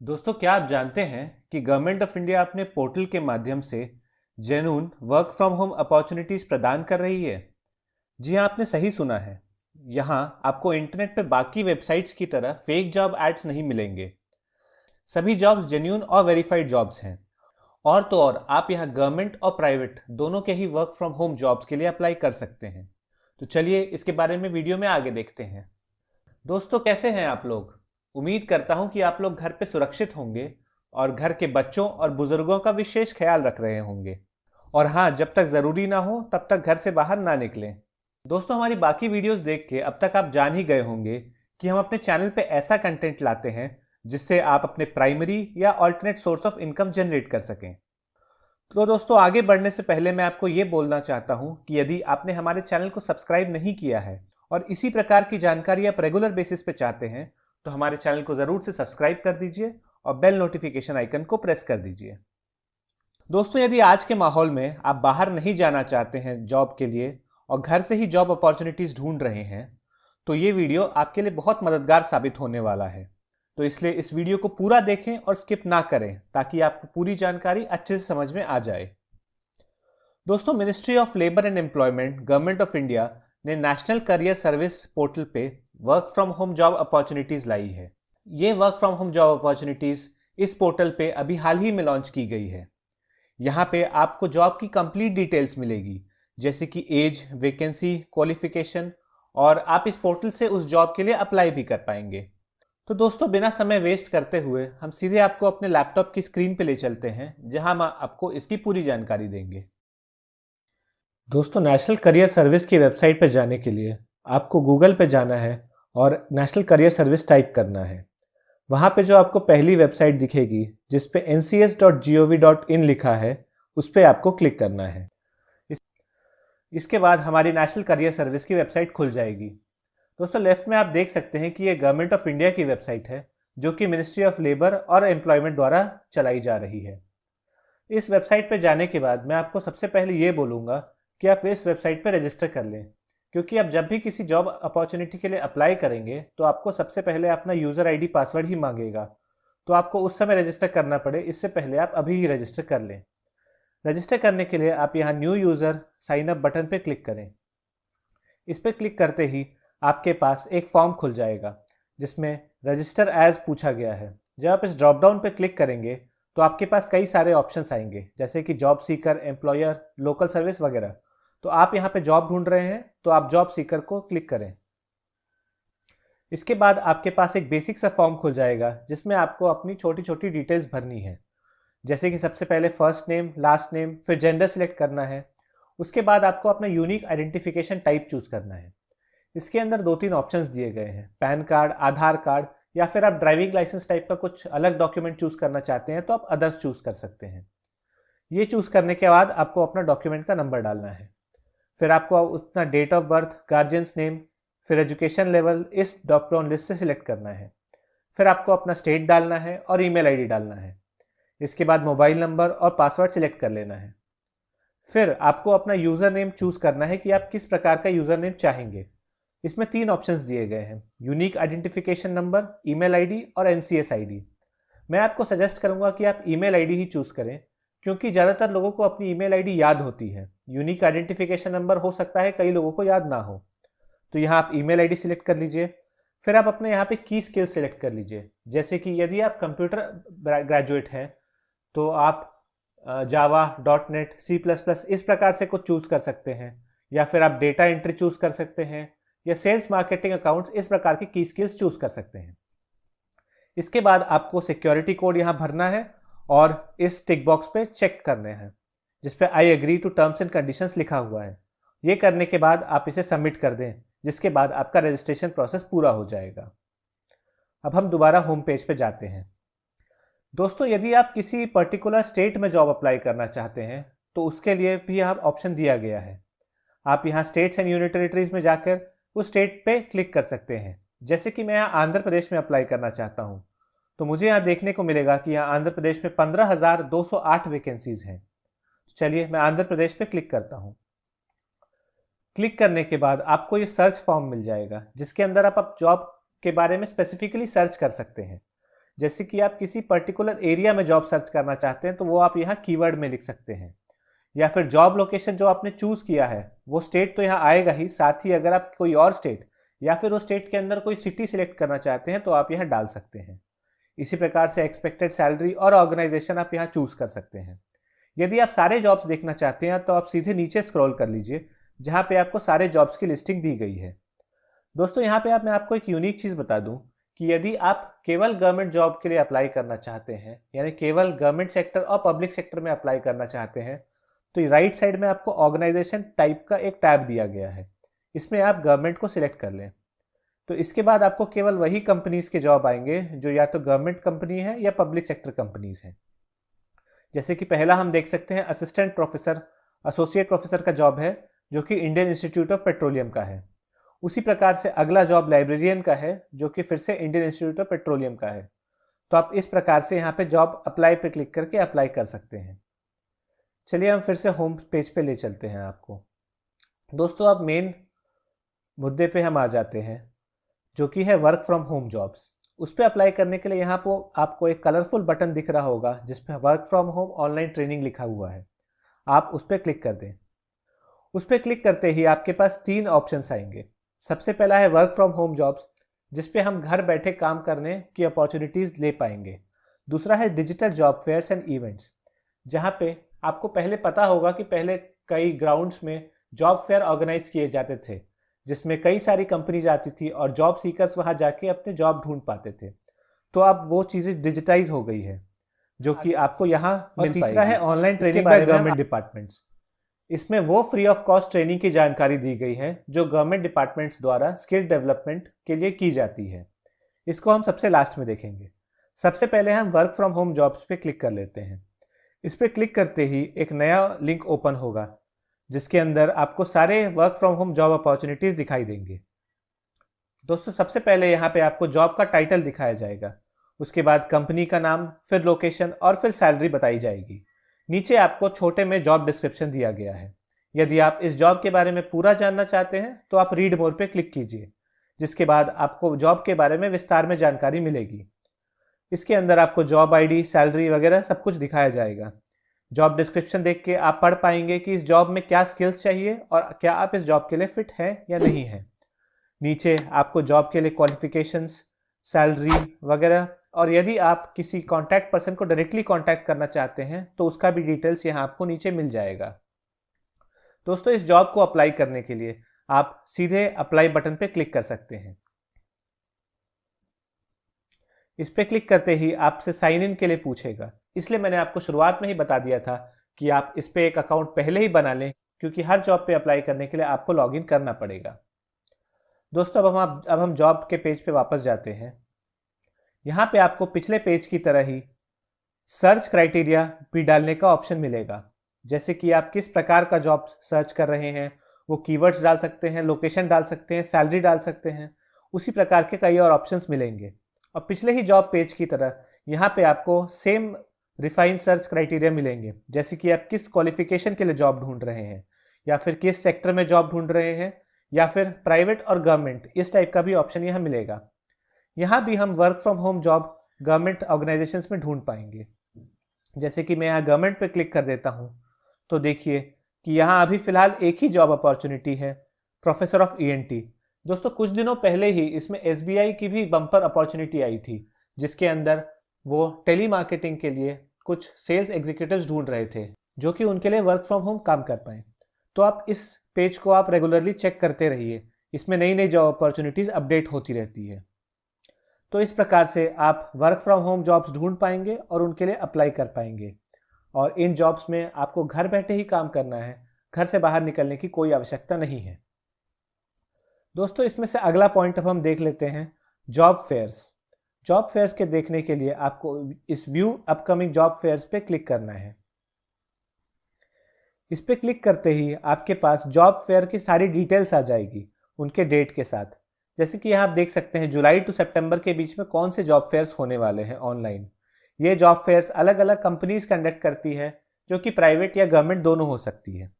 दोस्तों, क्या आप जानते हैं कि गवर्नमेंट ऑफ इंडिया अपने पोर्टल के माध्यम से genuine work from home opportunities प्रदान कर रही है। जी हाँ, आपने सही सुना है। यहाँ आपको इंटरनेट पे बाकी वेबसाइट्स की तरह फेक जॉब एड्स नहीं मिलेंगे। सभी जॉब्स जेन्युइन और वेरीफाइड जॉब्स हैं। और तो और आप यहाँ गवर्नमेंट और प्राइवेट दोनों के ही वर्क फ्रॉम होम जॉब्स के लिए अप्लाई कर सकते हैं। तो चलिए इसके बारे में वीडियो में आगे देखते हैं। दोस्तों, कैसे हैं आप लोग? उम्मीद करता हूं कि आप लोग घर पे सुरक्षित होंगे और घर के बच्चों और बुजुर्गों का विशेष ख्याल रख रहे होंगे। और हाँ, जब तक ज़रूरी ना हो तब तक घर से बाहर ना निकलें। दोस्तों, हमारी बाकी वीडियोस देख के अब तक आप जान ही गए होंगे कि हम अपने चैनल पे ऐसा कंटेंट लाते हैं जिससे आप अपने प्राइमरी या alternate source of income generate कर सकें। तो दोस्तों, आगे बढ़ने से पहले मैं आपको ये बोलना चाहता हूं कि यदि आपने हमारे चैनल को सब्सक्राइब नहीं किया है और इसी प्रकार की जानकारी आप रेगुलर बेसिस पे चाहते हैं तो हमारे चैनल को ज़रूर से सब्सक्राइब कर दीजिए और बेल नोटिफिकेशन आइकन को प्रेस कर दीजिए। दोस्तों, यदि आज के माहौल में आप बाहर नहीं जाना चाहते हैं जॉब के लिए और घर से ही जॉब अपॉर्चुनिटीज़ ढूंढ रहे हैं तो ये वीडियो आपके लिए बहुत मददगार साबित होने वाला है। तो इसलिए इस वीडियो को पूरा देखें और स्किप ना करें ताकि आपको पूरी जानकारी अच्छे से समझ में आ जाए। दोस्तों, ministry of labour and employment, government of India ने नेशनल करियर सर्विस पोर्टल पे work from home job opportunities लाई है। ये work from home job opportunities इस पोर्टल पे अभी हाल ही में लॉन्च की गई है। यहाँ पे आपको जॉब की कंप्लीट डिटेल्स मिलेगी, जैसे कि एज, वैकेंसी, क्वालिफिकेशन, और आप इस पोर्टल से उस जॉब के लिए अप्लाई भी कर पाएंगे। तो दोस्तों, बिना समय वेस्ट करते हुए हम सीधे आपको अपने लैपटॉप की स्क्रीन पे ले चलते हैं जहां हम आपको इसकी पूरी जानकारी देंगे। दोस्तों, नेशनल करियर सर्विस की वेबसाइट पर जाने के लिए आपको गूगल पे जाना है और नेशनल करियर सर्विस टाइप करना है। वहाँ पे जो आपको पहली वेबसाइट दिखेगी जिस पे ncs.gov.in लिखा है, उस पर आपको क्लिक करना है। इसके बाद हमारी नेशनल करियर सर्विस की वेबसाइट खुल जाएगी। दोस्तों, लेफ्ट में आप देख सकते हैं कि ये गवर्नमेंट ऑफ इंडिया की वेबसाइट है जो कि मिनिस्ट्री ऑफ लेबर और एम्प्लॉयमेंट द्वारा चलाई जा रही है। इस वेबसाइट पर जाने के बाद मैं आपको सबसे पहले ये बोलूँगा कि आप इस वेबसाइट पर रजिस्टर कर लें, क्योंकि आप जब भी किसी जॉब अपॉर्चुनिटी के लिए अप्लाई करेंगे तो आपको सबसे पहले अपना यूज़र आईडी पासवर्ड ही मांगेगा। तो आपको उस समय रजिस्टर करना पड़े, इससे पहले आप अभी ही रजिस्टर कर लें। रजिस्टर करने के लिए आप यहाँ new user sign up button पर क्लिक करें। इस पर क्लिक करते ही आपके पास एक फॉर्म खुल जाएगा जिसमें रजिस्टर एज पूछा गया है। जब आप इस ड्रॉप डाउन पर क्लिक करेंगे तो आपके पास कई सारे ऑप्शंस आएंगे, जैसे कि job seeker, employer, local service वगैरह। तो आप यहाँ पे जॉब ढूंढ रहे हैं तो आप जॉब सीकर को क्लिक करें। इसके बाद आपके पास एक बेसिक सा फॉर्म खुल जाएगा जिसमें आपको अपनी छोटी छोटी डिटेल्स भरनी है, जैसे कि सबसे पहले फर्स्ट नेम, लास्ट नेम, फिर जेंडर सिलेक्ट करना है। उसके बाद आपको अपना यूनिक आइडेंटिफिकेशन टाइप चूज करना है। इसके अंदर 2-3 ऑप्शंस दिए गए हैं, पैन कार्ड, आधार कार्ड, या फिर आप ड्राइविंग लाइसेंस टाइप का कुछ अलग डॉक्यूमेंट चूज करना चाहते हैं तो आप अदर्स चूज कर सकते हैं। ये चूज करने के बाद आपको अपना डॉक्यूमेंट का नंबर डालना है। फिर आपको उतना date of birth, guardian's name, फिर एजुकेशन लेवल इस ड्रॉप डाउन लिस्ट से सिलेक्ट करना है। फिर आपको अपना स्टेट डालना है और ईमेल आईडी डालना है। इसके बाद मोबाइल नंबर और पासवर्ड सिलेक्ट कर लेना है। फिर आपको अपना यूज़र नेम चूज करना है कि आप किस प्रकार का यूज़र नेम चाहेंगे। इसमें 3 ऑप्शंस दिए गए हैं, unique identification number, email ID और एनसीएस आईडी। मैं आपको सजेस्ट करूंगा कि आप ईमेल आईडी ही चूज करें, क्योंकि ज़्यादातर लोगों को अपनी ईमेल आईडी याद होती है। यूनिक आइडेंटिफिकेशन नंबर हो सकता है कई लोगों को याद ना हो। तो यहाँ आप ईमेल आईडी सिलेक्ट कर लीजिए। फिर आप अपने यहाँ पे की स्किल सिलेक्ट कर लीजिए, जैसे कि यदि आप कंप्यूटर ग्रेजुएट हैं तो आप जावा, .NET, C++ इस प्रकार से कुछ चूज कर सकते हैं, या फिर आप डेटा एंट्री चूज कर सकते हैं, या सेल्स, मार्केटिंग, अकाउंट्स इस प्रकार की स्किल्स चूज कर सकते हैं। इसके बाद आपको सिक्योरिटी कोड यहाँ भरना है और इस टिक बॉक्स पे चेक करने हैं जिस पे I agree to terms and conditions लिखा हुआ है। ये करने के बाद आप इसे सबमिट कर दें, जिसके बाद आपका रजिस्ट्रेशन प्रोसेस पूरा हो जाएगा। अब हम दोबारा होम पेज पे जाते हैं। दोस्तों, यदि आप किसी पर्टिकुलर स्टेट में जॉब अप्लाई करना चाहते हैं तो उसके लिए भी यहाँ ऑप्शन दिया गया है। आप यहाँ स्टेट्स एंड यूनियन टेरिटरीज में जाकर उस स्टेट पे क्लिक कर सकते हैं। जैसे कि मैं यहाँ आंध्र प्रदेश में अप्लाई करना चाहता हूँ तो मुझे यहाँ देखने को मिलेगा कि यहाँ आंध्र प्रदेश में 15,208 वैकेंसीज हैं। चलिए मैं आंध्र प्रदेश पे क्लिक करता हूँ। क्लिक करने के बाद आपको ये सर्च फॉर्म मिल जाएगा जिसके अंदर आप जॉब के बारे में स्पेसिफिकली सर्च कर सकते हैं। जैसे कि आप किसी पर्टिकुलर एरिया में जॉब सर्च करना चाहते हैं तो वो आप यहाँ कीवर्ड में लिख सकते हैं, या फिर जॉब लोकेशन जो आपने चूज किया है वो स्टेट तो यहाँ आएगा ही, साथ ही अगर आप कोई और स्टेट या फिर उस स्टेट के अंदर कोई सिटी सिलेक्ट करना चाहते हैं तो आप यहाँ डाल सकते हैं। इसी प्रकार से एक्सपेक्टेड सैलरी और ऑर्गेनाइजेशन आप यहाँ चूज कर सकते हैं। यदि आप सारे जॉब्स देखना चाहते हैं तो आप सीधे नीचे स्क्रॉल कर लीजिए जहाँ पे आपको सारे जॉब्स की लिस्टिंग दी गई है। दोस्तों यहाँ पे मैं आपको एक यूनिक चीज़ बता दूं कि यदि आप केवल गवर्नमेंट जॉब के लिए अप्लाई करना चाहते हैं, यानी केवल गवर्नमेंट सेक्टर और पब्लिक सेक्टर में अप्लाई करना चाहते हैं, तो राइट साइड में आपको ऑर्गेनाइजेशन टाइप का एक टैब दिया गया है, इसमें आप गवर्नमेंट को सिलेक्ट कर लें। तो इसके बाद आपको केवल वही कंपनीज के जॉब आएंगे जो या तो गवर्नमेंट कंपनी है या पब्लिक सेक्टर कंपनीज हैं। जैसे कि पहला हम देख सकते हैं असिस्टेंट प्रोफेसर, एसोसिएट प्रोफेसर का जॉब है जो कि इंडियन इंस्टीट्यूट ऑफ पेट्रोलियम का है। उसी प्रकार से अगला जॉब लाइब्रेरियन का है जो कि फिर से इंडियन इंस्टीट्यूट ऑफ पेट्रोलियम का है। तो आप इस प्रकार से यहाँ पे जॉब अप्लाई पे क्लिक करके अप्लाई कर सकते हैं। चलिए हम फिर से होम पेज पे ले चलते हैं आपको। दोस्तों अब मेन मुद्दे पे हम आ जाते हैं जो कि है वर्क फ्रॉम होम जॉब्स। उस पर अप्लाई करने के लिए यहाँ पर आपको एक कलरफुल बटन दिख रहा होगा जिसपे work from home online training लिखा हुआ है, आप उस पर क्लिक कर दें। उस पर क्लिक करते ही आपके पास 3 ऑप्शंस आएंगे। सबसे पहला है वर्क फ्रॉम होम जॉब्स, जिसपे हम घर बैठे काम करने की अपॉर्चुनिटीज़ ले पाएंगे। दूसरा है digital job fairs and events, जहाँ पे आपको पहले पता होगा कि पहले कई ग्राउंड्स में जॉब फेयर ऑर्गेनाइज किए जाते थे जिसमें कई सारी कंपनीज आती थी और जॉब सीकर्स वहाँ जाके अपने जॉब ढूंढ पाते थे। तो अब वो चीज़ें डिजिटाइज हो गई है जो कि आपको यहाँ मिल पाएगी। तीसरा है online training by government departments. इसमें वो फ्री ऑफ कॉस्ट ट्रेनिंग की जानकारी दी गई है जो गवर्नमेंट डिपार्टमेंट्स द्वारा स्किल डेवलपमेंट के लिए की जाती है। इसको हम सबसे लास्ट में देखेंगे। सबसे पहले हम वर्क फ्रॉम होम जॉब्स पे क्लिक कर लेते हैं। इस पर क्लिक करते ही एक नया लिंक ओपन होगा जिसके अंदर आपको सारे work from home job opportunities दिखाई देंगे। दोस्तों सबसे पहले यहाँ पे आपको जॉब का टाइटल दिखाया जाएगा, उसके बाद कंपनी का नाम, फिर लोकेशन और फिर सैलरी बताई जाएगी। नीचे आपको छोटे में जॉब डिस्क्रिप्शन दिया गया है। यदि आप इस जॉब के बारे में पूरा जानना चाहते हैं तो आप रीड मोर पे क्लिक कीजिए, जिसके बाद आपको जॉब के बारे में विस्तार में जानकारी मिलेगी। इसके अंदर आपको जॉब आईडी, सैलरी वगैरह सब कुछ दिखाया जाएगा। जॉब डिस्क्रिप्शन देख के आप पढ़ पाएंगे कि इस जॉब में क्या स्किल्स चाहिए और क्या आप इस जॉब के लिए फिट हैं या नहीं है। नीचे आपको जॉब के लिए क्वालिफिकेशंस, सैलरी वगैरह, और यदि आप किसी कॉन्टैक्ट पर्सन को डायरेक्टली कॉन्टैक्ट करना चाहते हैं तो उसका भी डिटेल्स यहाँ आपको नीचे मिल जाएगा। दोस्तों इस जॉब को अप्लाई करने के लिए आप सीधे अप्लाई बटन पे क्लिक कर सकते हैं। इस पे क्लिक करते ही आपसे साइन इन के लिए पूछेगा, इसलिए मैंने आपको शुरुआत में ही बता दिया था कि आप इस पे एक अकाउंट पहले ही बना लें, क्योंकि हर जॉब पे अप्लाई करने के लिए आपको लॉगिन करना पड़ेगा। दोस्तों अब हम जॉब के पेज पे वापस जाते हैं। यहाँ पे आपको पिछले पेज की तरह ही सर्च क्राइटेरिया भी डालने का ऑप्शन मिलेगा, जैसे कि आप किस प्रकार का जॉब सर्च कर रहे हैं, वो कीवर्ड्स डाल सकते हैं, लोकेशन डाल सकते हैं, सैलरी डाल सकते हैं। उसी प्रकार के कई और ऑप्शंस मिलेंगे। और पिछले ही जॉब पेज की तरह यहाँ पे आपको सेम रिफाइंड सर्च क्राइटेरिया मिलेंगे, जैसे कि आप किस क्वालिफिकेशन के लिए जॉब ढूंढ रहे हैं, या फिर किस सेक्टर में जॉब ढूंढ रहे हैं, या फिर प्राइवेट और गवर्नमेंट, इस टाइप का भी ऑप्शन यहाँ मिलेगा। यहाँ भी हम work from home job government organisations में ढूंढ पाएंगे। जैसे कि मैं यहाँ गवर्नमेंट पे क्लिक कर देता हूँ तो देखिए कि यहाँ अभी फिलहाल एक ही जॉब अपॉर्चुनिटी है, प्रोफेसर ऑफ ईएनटी। दोस्तों कुछ दिनों पहले ही इसमें एसबीआई की भी बम्पर अपॉर्चुनिटी आई थी, जिसके अंदर वो टेली मार्केटिंग के लिए कुछ सेल्स एग्जीक्यूटिव्स ढूंढ रहे थे जो कि उनके लिए वर्क फ्रॉम होम काम कर पाए। तो आप इस पेज को आप रेगुलरली चेक करते रहिए, इसमें नई नई जॉब अपॉर्चुनिटीज़ अपडेट होती रहती है। तो इस प्रकार से आप वर्क फ्रॉम होम जॉब्स ढूंढ पाएंगे और उनके लिए अप्लाई कर पाएंगे। और इन जॉब्स में आपको घर बैठे ही काम करना है, घर से बाहर निकलने की कोई आवश्यकता नहीं है। दोस्तों इसमें से अगला पॉइंट अब हम देख लेते हैं, जॉब फेयर्स। जॉब फेयर्स के देखने के लिए आपको इस व्यू अपकमिंग जॉब फेयर्स पे क्लिक करना है। इस पे क्लिक करते ही आपके पास जॉब फेयर की सारी डिटेल्स आ जाएगी उनके डेट के साथ। जैसे कि यहाँ आप देख सकते हैं जुलाई टू सितंबर के बीच में कौन से जॉब फेयर्स होने वाले हैं ऑनलाइन। ये जॉब फेयर्स अलग अलग कंपनीज कंडक्ट करती है, जो कि प्राइवेट या गवर्नमेंट दोनों हो सकती है।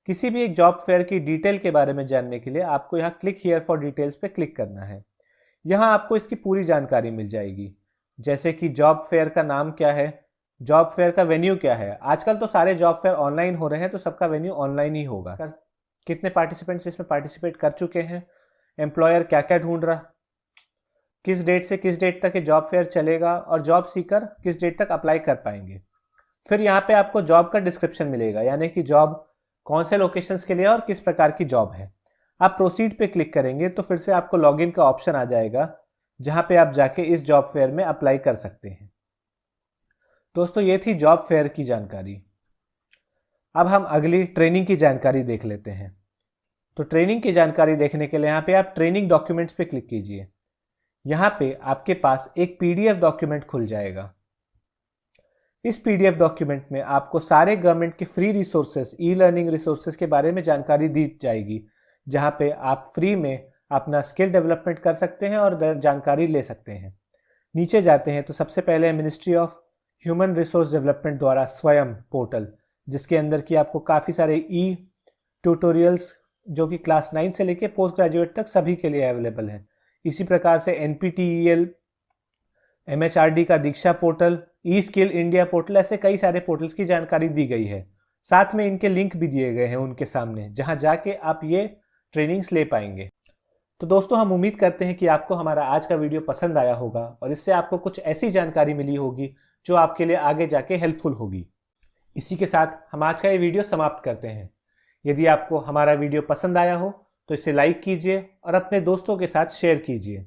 किसी भी एक जॉब फेयर की डिटेल के बारे में जानने के लिए आपको यहाँ क्लिक हियर फॉर डिटेल्स पे क्लिक करना है। यहाँ आपको इसकी पूरी जानकारी मिल जाएगी। जैसे कि जॉब फेयर का नाम क्या है, जॉब फेयर का वेन्यू क्या है। आजकल तो सारे जॉब फेयर ऑनलाइन हो रहे हैं, तो सबका वेन्यू ऑनलाइन ही होगा। कितने पार्टिसिपेंट्स इसमें पार्टिसिपेट कर चुके हैं, एम्प्लॉयर क्या क्या ढूंढ रहा, किस डेट से किस डेट तक ये जॉब फेयर चलेगा, और जॉब सीकर किस डेट तक अप्लाई कर पाएंगे। फिर यहाँ पे आपको जॉब का डिस्क्रिप्शन मिलेगा, यानी कि जॉब कौन से लोकेशंस के लिए और किस प्रकार की जॉब है। आप प्रोसीड पे क्लिक करेंगे तो फिर से आपको लॉगिन का ऑप्शन आ जाएगा, जहां पे आप जाके इस जॉब फेयर में अप्लाई कर सकते हैं। दोस्तों, ये थी जॉब फेयर की जानकारी। अब हम अगली ट्रेनिंग की जानकारी देख लेते हैं। तो ट्रेनिंग की जानकारी देखने के लिए यहाँ पे आप ट्रेनिंग डॉक्यूमेंट्स पे क्लिक कीजिए। यहाँ पे आपके पास एक पीडीएफ डॉक्यूमेंट खुल जाएगा। इस पीडीएफ डॉक्यूमेंट में आपको सारे गवर्नमेंट के free resources, e learning resources के बारे में जानकारी दी जाएगी, जहाँ पे आप फ्री में अपना स्किल डेवलपमेंट कर सकते हैं और जानकारी ले सकते हैं। नीचे जाते हैं तो सबसे पहले ministry of human resource development द्वारा स्वयं पोर्टल, जिसके अंदर की आपको काफ़ी सारे ई ट्यूटोरियल्स जो कि क्लास 9 से लेके पोस्ट ग्रेजुएट तक सभी के लिए अवेलेबल हैं। इसी प्रकार से NPTEL, MHRD का दीक्षा पोर्टल, ई स्किल इंडिया पोर्टल, ऐसे कई सारे पोर्टल्स की जानकारी दी गई है। साथ में इनके लिंक भी दिए गए हैं उनके सामने, जहां जाके आप ये ट्रेनिंग्स ले पाएंगे। तो दोस्तों, हम उम्मीद करते हैं कि आपको हमारा आज का वीडियो पसंद आया होगा और इससे आपको कुछ ऐसी जानकारी मिली होगी जो आपके लिए आगे जाके हेल्पफुल होगी। इसी के साथ हम आज का ये वीडियो समाप्त करते हैं। यदि आपको हमारा वीडियो पसंद आया हो तो इसे लाइक कीजिए और अपने दोस्तों के साथ शेयर कीजिए।